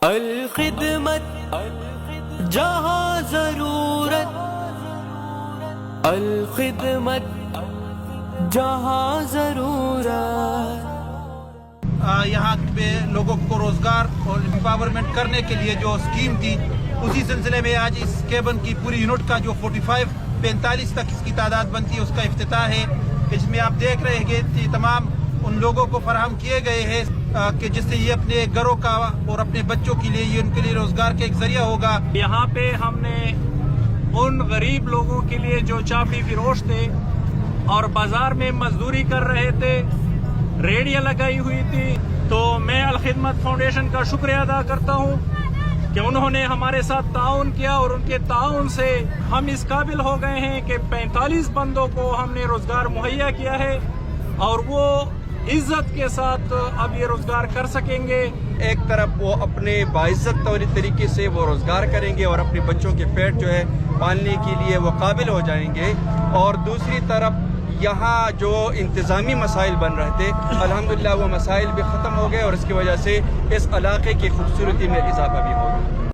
الخدمت جہاں ضرورت، الخدمت جہاں ضرورت۔ یہاں پہ لوگوں کو روزگار اور امپاورمنٹ کرنے کے لیے جو اسکیم تھی، اسی سلسلے میں آج اس کیبن کی پوری یونٹ کا جو 45 تک اس کی تعداد بنتی ہے، اس کا افتتاح ہے۔ اس میں آپ دیکھ رہے ہیں کہ تمام ان لوگوں کو فراہم کیے گئے ہیں کہ جس سے یہ اپنے گھروں کا اور اپنے بچوں کے لیے یہ ان کے لیے روزگار کا ایک ذریعہ ہوگا۔ یہاں پہ ہم نے ان غریب لوگوں کے لیے جو چاپی فروش تھے اور بازار میں مزدوری کر رہے تھے، ریڑیاں لگائی ہوئی تھی، تو میں الخدمت فاؤنڈیشن کا شکریہ ادا کرتا ہوں کہ انہوں نے ہمارے ساتھ تعاون کیا، اور ان کے تعاون سے ہم اس قابل ہو گئے ہیں کہ 45 بندوں کو ہم نے روزگار مہیا کیا ہے، اور وہ عزت کے ساتھ اب یہ روزگار کر سکیں گے۔ ایک طرف وہ اپنے باعزت طریقے سے وہ روزگار کریں گے اور اپنے بچوں کے پیٹ جو ہے پالنے کے لیے وہ قابل ہو جائیں گے، اور دوسری طرف یہاں جو انتظامی مسائل بن رہے تھے، الحمدللہ وہ مسائل بھی ختم ہو گئے، اور اس کی وجہ سے اس علاقے کی خوبصورتی میں اضافہ بھی ہو گیا۔